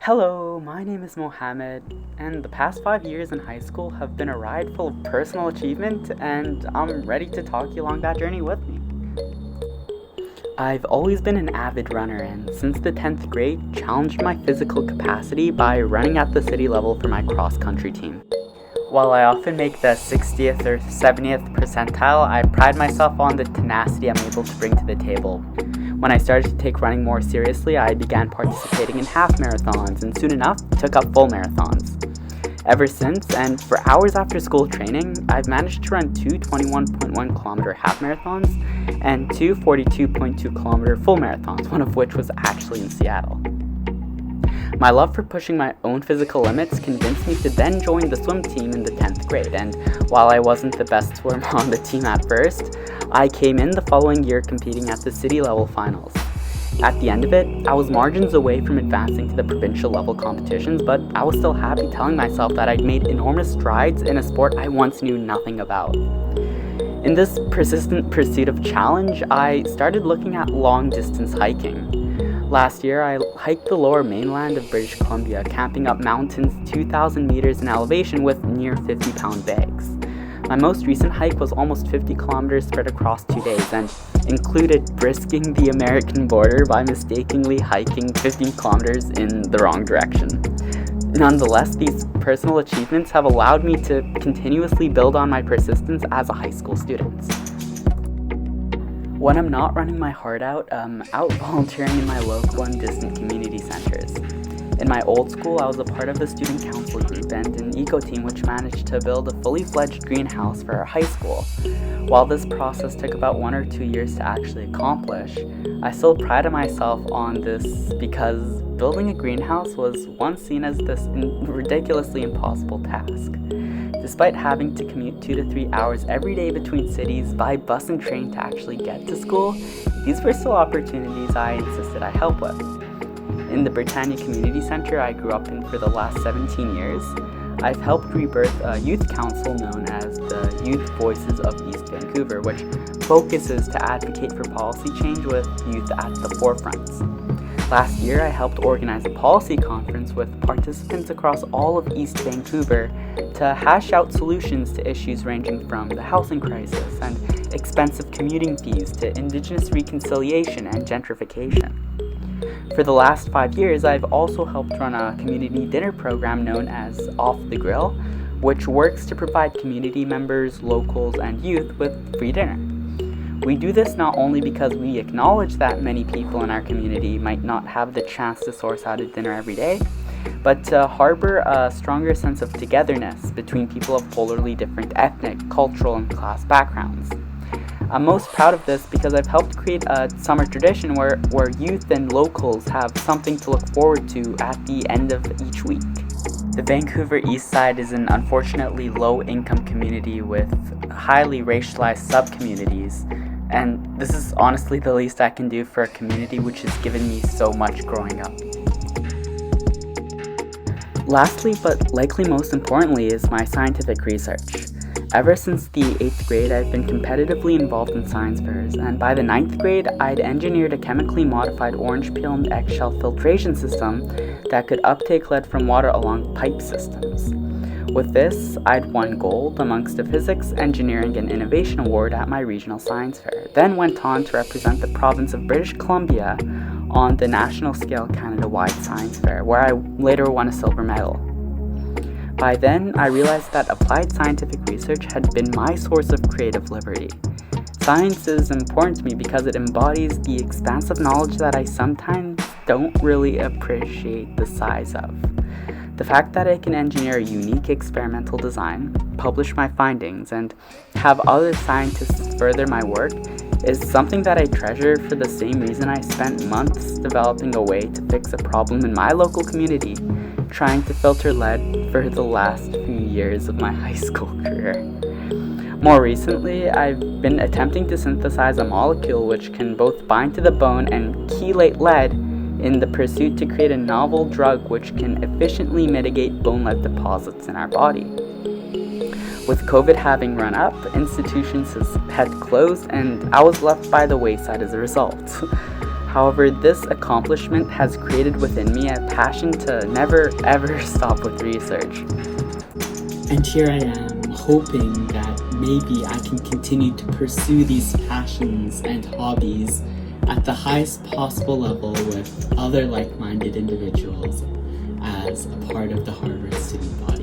Hello, my name is Mohammed, and the past 5 years in high school have been a ride full of personal achievement, and I'm ready to talk you along that journey with me. I've always been an avid runner, and since the 10th grade, challenged my physical capacity by running at the city level for my cross-country team. While I often make the 60th or 70th percentile, I pride myself on the tenacity I'm able to bring to the table. When I started to take running more seriously, I began participating in half marathons and soon enough took up full marathons. Ever since, and for hours after school training, I've managed to run two 21.1 kilometer half marathons and two 42.2 kilometer full marathons, one of which was actually in Seattle. My love for pushing my own physical limits convinced me to then join the swim team in the 10th grade, and while I wasn't the best swimmer on the team at first, I came in the following year competing at the city level finals. At the end of it, I was margins away from advancing to the provincial level competitions, but I was still happy telling myself that I'd made enormous strides in a sport I once knew nothing about. In this persistent pursuit of challenge, I started looking at long distance hiking. Last year, I hiked the lower mainland of British Columbia, camping up mountains 2,000 meters in elevation with near 50-pound bags. My most recent hike was almost 50 kilometers spread across 2 days and included brisking the American border by mistakenly hiking 15 kilometers in the wrong direction. Nonetheless, these personal achievements have allowed me to continuously build on my persistence as a high school student. When I'm not running my heart out, I'm out volunteering in my local and distant community centers. In my old school, I was a part of the student council group and an eco team which managed to build a fully fledged greenhouse for our high school. While this process took about 1 or 2 years to actually accomplish, I still prided myself on this because building a greenhouse was once seen as this ridiculously impossible task. Despite having to commute 2 to 3 hours every day between cities by bus and train to actually get to school, these were still opportunities I insisted I help with. In the Britannia Community Centre I grew up in for the last 17 years, I've helped rebirth a youth council known as the Youth Voices of East Vancouver, which focuses to advocate for policy change with youth at the forefront. Last year, I helped organize a policy conference with participants across all of East Vancouver to hash out solutions to issues ranging from the housing crisis and expensive commuting fees to Indigenous reconciliation and gentrification. For the last 5 years, I've also helped run a community dinner program known as Off the Grill, which works to provide community members, locals, and youth with free dinner. We do this not only because we acknowledge that many people in our community might not have the chance to source out a dinner every day, but to harbor a stronger sense of togetherness between people of polarly different ethnic, cultural, and class backgrounds. I'm most proud of this because I've helped create a summer tradition where youth and locals have something to look forward to at the end of each week. The Vancouver East Side is an unfortunately low-income community with highly racialized sub-communities, and this is honestly the least I can do for a community which has given me so much growing up. Lastly, but likely most importantly, is my scientific research. Ever since the 8th grade, I've been competitively involved in science fairs, and by the 9th grade, I'd engineered a chemically modified orange peel and eggshell filtration system that could uptake lead from water along pipe systems. With this, I'd won gold amongst a physics, engineering, and innovation award at my regional science fair, then went on to represent the province of British Columbia on the national scale Canada-wide science fair, where I later won a silver medal. By then, I realized that applied scientific research had been my source of creative liberty. Science is important to me because it embodies the expansive knowledge that I sometimes don't really appreciate the size of. The fact that I can engineer a unique experimental design, publish my findings, and have other scientists further my work is something that I treasure for the same reason I spent months developing a way to fix a problem in my local community, trying to filter lead for the last few years of my high school career. More recently, I've been attempting to synthesize a molecule which can both bind to the bone and chelate lead in the pursuit to create a novel drug which can efficiently mitigate bone lead deposits in our body. With COVID having run up, institutions had closed and I was left by the wayside as a result. However, this accomplishment has created within me a passion to never ever stop with research. And here I am, hoping that maybe I can continue to pursue these passions and hobbies at the highest possible level with other like-minded individuals as a part of the Harvard student body.